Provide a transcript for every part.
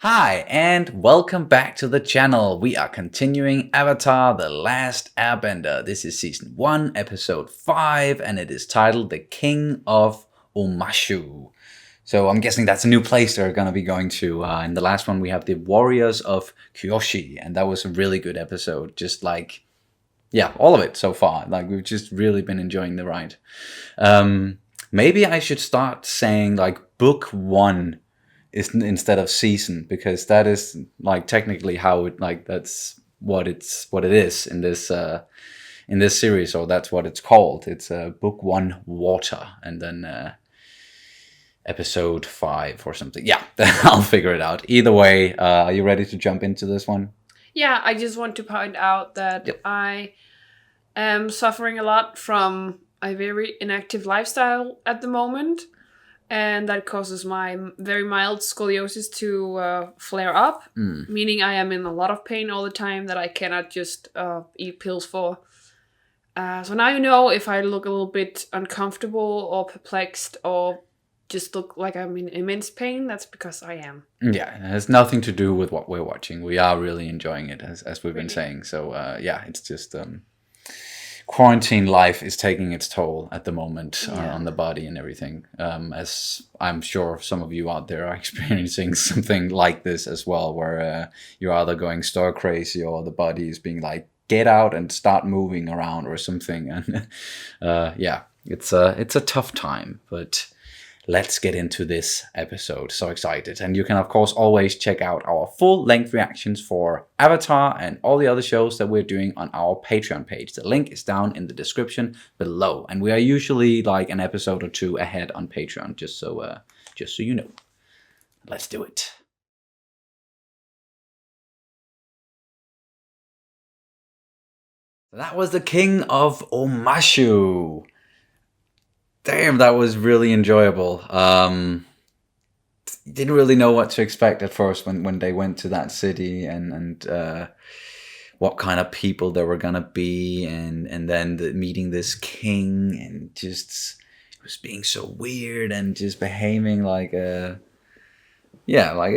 Hi, and welcome back to the channel. We are continuing Avatar: The Last Airbender. This is Season 1, Episode 5, and it is titled The King of Omashu. So I'm guessing that's a new place they're going to be going to. In the last one, we have the Warriors of Kyoshi, and that was a really good episode. Just like, yeah, all of it so far. Like, we've just really been enjoying the ride. Maybe I should start saying, like, Book 1 is instead of season, because that is like technically how it, like, that's what it is in this series, or that's what it's called. It's Book 1 Water, and then episode 5 or something. Yeah, I'll figure it out. Either way, are you ready to jump into this one? Yeah, I just want to point out that Yep. I am suffering a lot from a very inactive lifestyle at the moment, and that causes my very mild scoliosis to flare up, meaning I am in a lot of pain all the time that I cannot just eat pills for. So now you know if I look a little bit uncomfortable or perplexed or just look like I'm in immense pain, that's because I am. Yeah, it has nothing to do with what we're watching. We are really enjoying it, as we've been Really. saying. So yeah, it's just quarantine life is taking its toll at the moment on the body and everything. As I'm sure some of you out there are experiencing something like this as well, where you're either going stir crazy or the body is being like, get out and start moving around or something. And yeah, it's a tough time, but let's get into this episode. So excited. And you can, of course, always check out our full-length reactions for Avatar and all the other shows that we're doing on our Patreon page. The link is down in the description below. And we are usually like an episode or two ahead on Patreon, just so you know. Let's do it. That was the King of Omashu. Damn, that was really enjoyable. Didn't really know what to expect at first when they went to that city, and what kind of people there were gonna be, and then meeting this king, and just was being so weird and just behaving like a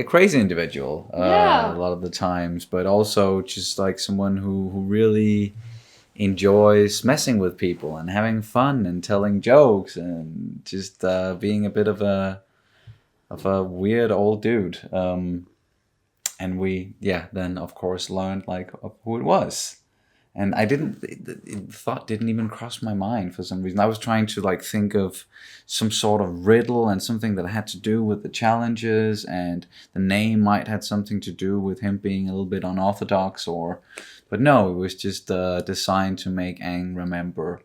crazy individual a Yeah. lot of the times, but also just like someone who really enjoys messing with people and having fun and telling jokes and just being a bit of a weird old dude. And we, yeah, then of course learned like who it was. And I didn't, the thought didn't even cross my mind for some reason. I was trying to like think of some sort of riddle and something that had to do with the challenges, and the name might had something to do with him being a little bit unorthodox, or, but no, it was just designed to make Aang remember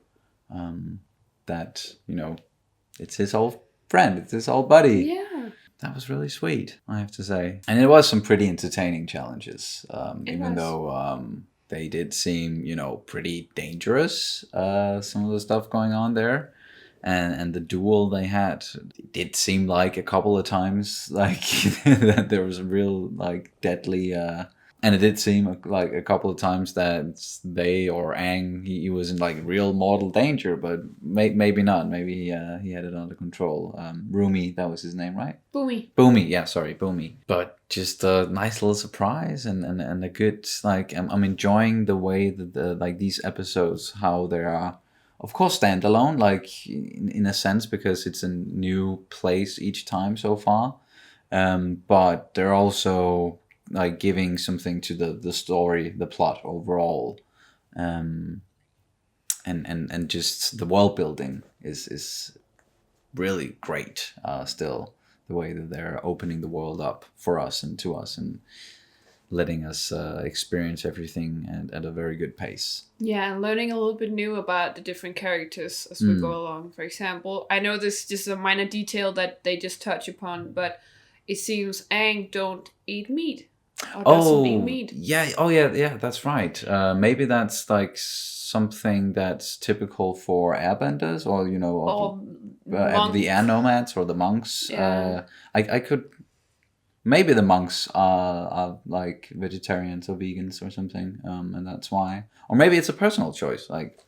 that, you know, it's his old friend, it's his old buddy. Yeah. That was really sweet, I have to say. And it was some pretty entertaining challenges, even was. though they did seem, you know, pretty dangerous, some of the stuff going on there. And the duel they had, it did seem like a couple of times like that there was a real like deadly and it did seem like a couple of times that they, or Aang, he was in like real mortal danger, but maybe not. Maybe he had it under control. Rumi, that was his name, right? Boomy. Boomy, yeah, sorry, Boomy. But just a nice little surprise, and a good, like, I'm enjoying the way that like these episodes, how they are, of course, standalone, like in a sense, because it's a new place each time so far. But they're also like giving something to the story, the plot overall, um, and just the world building is really great. Still, the way that they're opening the world up for us and to us, and letting us experience everything at a very good pace. Yeah, and learning a little bit new about the different characters as we go along. For example, I know this is just a minor detail that they just touch upon, but it seems Aang don't eat meat. Or doesn't eat Oh meat. yeah, oh yeah, that's right. Maybe that's like something that's typical for airbenders, or you know, Or the air monk. nomads or the monks. Yeah. I could, maybe the monks are like vegetarians or vegans or something, and that's why. Or maybe it's a personal choice. Like,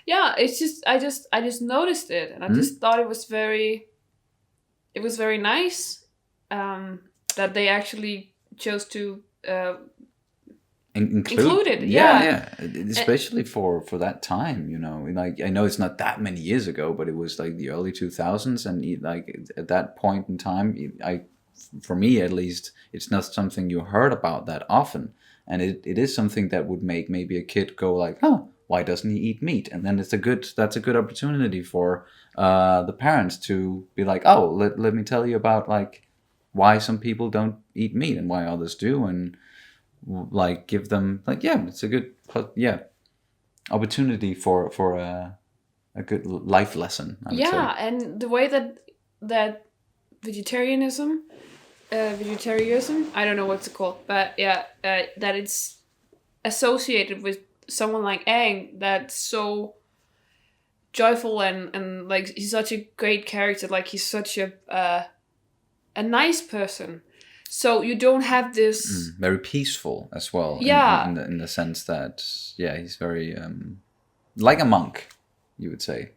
Yeah, it's just I just noticed it, and I just thought it was very nice that they actually chose to Include include it. Yeah. especially for that time, you know. Like, I know it's not that many years ago, but it was like the early 2000s, and like at that point in time, for me at least, it's not something you heard about that often, and it is something that would make maybe a kid go like, oh, why doesn't he eat meat? And then that's a good opportunity for the parents to be like, oh, let me tell you about like why some people don't eat meat and why others do, and like give them like, yeah, it's a good opportunity for a good life lesson, I would say. And the way that vegetarianism, I don't know what's it called, but that it's associated with someone like Aang that's so joyful and like he's such a great character, like he's such a nice person. So you don't have this very peaceful as well. Yeah. In the sense that he's very like a monk, you would say.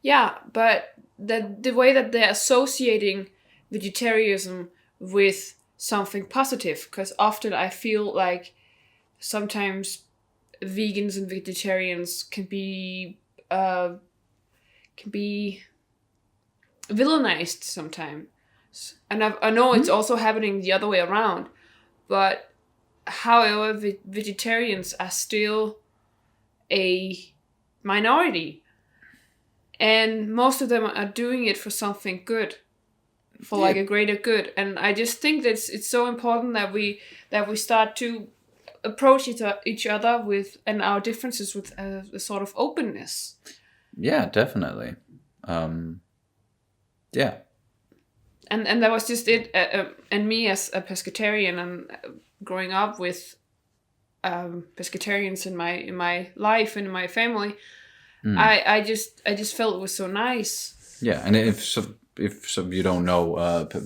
Yeah, but the way that they're associating vegetarianism with something positive, because often I feel like sometimes vegans and vegetarians can be villainized sometimes. And I know it's also happening the other way around, but however, vegetarians are still a minority, and most of them are doing it for something good, for like a greater good. And I just think that it's so important that we start to approach each other with and our differences with a sort of openness. Yeah, definitely. Yeah. And that was just it. And me as a pescatarian and growing up with pescatarians in my life and in my family, I just felt it was so nice. Yeah, and if you don't know,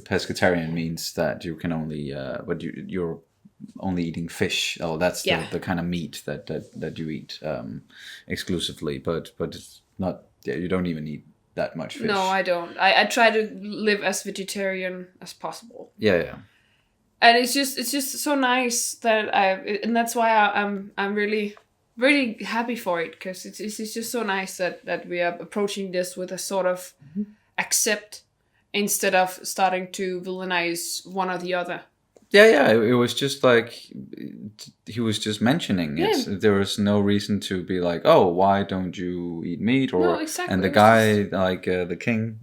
pescatarian means that you can only you're only eating fish. Oh, that's the kind of meat that you eat exclusively. But it's not. Yeah, you don't even eat that much fish. No, I don't. I try to live as vegetarian as possible. Yeah. And it's just so nice that and that's why I'm really really happy for it, because it's just so nice that we are approaching this with a sort of accept instead of starting to villainize one or the other. Yeah. It was just like he was just mentioning it. There was no reason to be like, oh, why don't you eat meat? Or no, exactly. And the guy, like the king,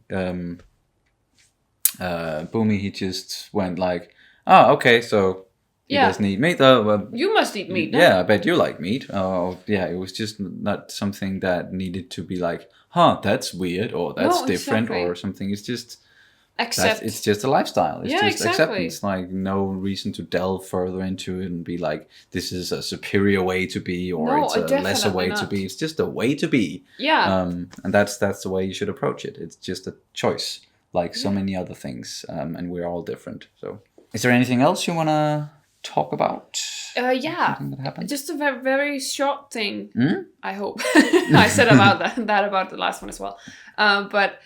Boomy, he just went like, oh, okay, so he doesn't eat meat. You must eat meat. Yeah, I bet you like meat. Oh, yeah. It was just not something that needed to be like, huh, that's weird, or that's different, or something. It's just accept. It's just a lifestyle. It's just exactly. acceptance. Like, no reason to delve further into it and be like, this is a superior way to be, or it's a lesser way to be. It's just a way to be. Yeah. And that's the way you should approach it. It's just a choice, like so many other things. And we're all different. So, is there anything else you want to talk about? Yeah. Something that happened? Just a very, very short thing. I hope. I said about that about the last one as well. But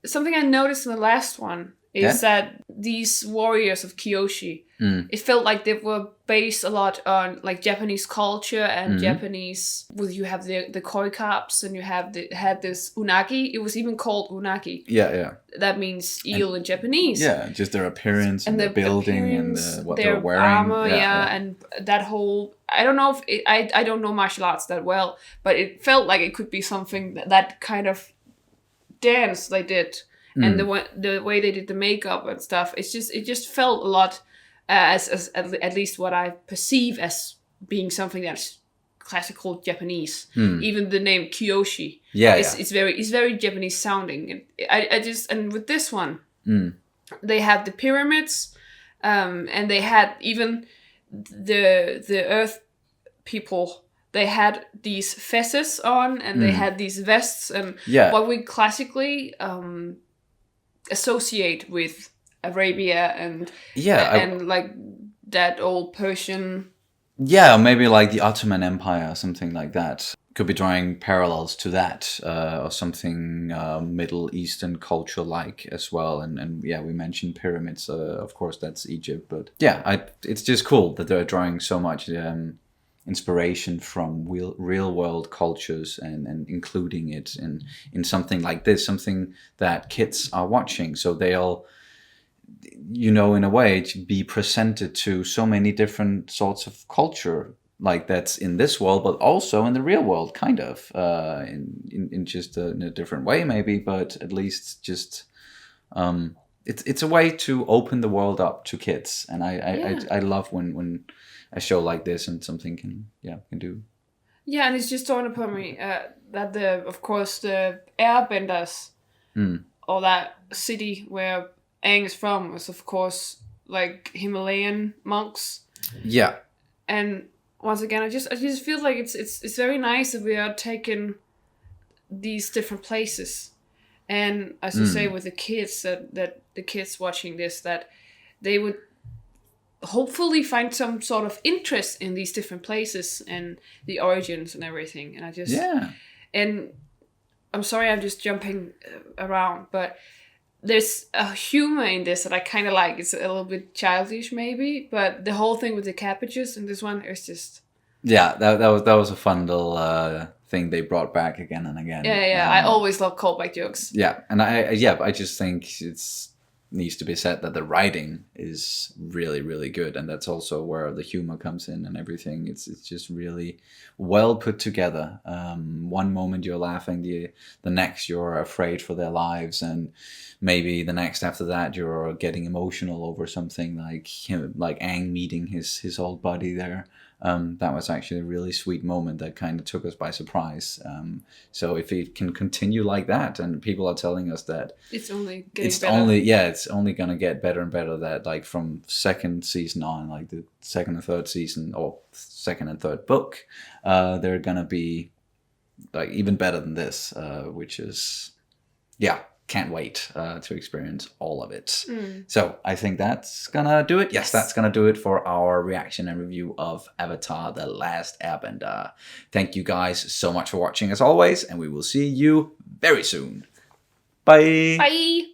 something I noticed in the last one is that these warriors of Kyoshi, it felt like they were based a lot on like Japanese culture and Japanese. Well, you have the koi carps and you had this unagi. It was even called unagi. Yeah. That means eel in Japanese. Yeah, just their appearance and their building and what their they're wearing. Armor, and that whole. I don't know if I don't know martial arts that well, but it felt like it could be something that kind of dance they did, and the way they did the makeup and stuff. It just felt a lot as at least what I perceive as being something that's classical Japanese. Even the name Kyoshi, it's very Japanese sounding. And and with this one, they had the pyramids, and they had even the earth people. They had these fezzes on, and they had these vests, and what we classically associate with Arabia and and like that old Persian. Yeah, maybe like the Ottoman Empire or something like that. could be drawing parallels to that, or something Middle Eastern culture like as well. And yeah, we mentioned pyramids. Of course, that's Egypt. But yeah, it's just cool that they're drawing so much inspiration from real world cultures and including it in something like this, something that kids are watching. So they'll, in a way, to be presented to so many different sorts of culture, like that's in this world, but also in the real world, kind of, in just in a different way, maybe, but at least just it's a way to open the world up to kids, and I love when a show like this and something can do. Yeah, and it's just dawned upon me that of course the Airbenders, or that city where Aang is from, was of course like Himalayan monks. Yeah. And once again, I just feel like it's very nice that we are taking these different places, and as you say, with the kids, that the kids watching this, that they would hopefully find some sort of interest in these different places and the origins and everything. And and I'm sorry, I'm just jumping around, but there's a humor in this that I kind of like. It's a little bit childish, maybe, but the whole thing with the cabbages in this one is just... Yeah, that was a fun little thing they brought back again and again. Yeah. I always love callback jokes. Yeah, and I just think it's needs to be said that the writing is really, really good, and that's also where the humor comes in and everything. It's just really well put together. One moment you're laughing, the next you're afraid for their lives, and maybe the next after that you're getting emotional over something like Aang meeting his old buddy there. That was actually a really sweet moment that kind of took us by surprise. So if it can continue like that, and people are telling us that it's only getting better. It's only gonna get better and better. That like from second season on, like the second and third season, or second and third book, they're gonna be like even better than this, which is can't wait to experience all of it. So I think that's gonna do it. Yes, that's gonna do it for our reaction and review of Avatar: The Last Airbender. Thank you guys so much for watching as always, and we will see you very soon. Bye. Bye.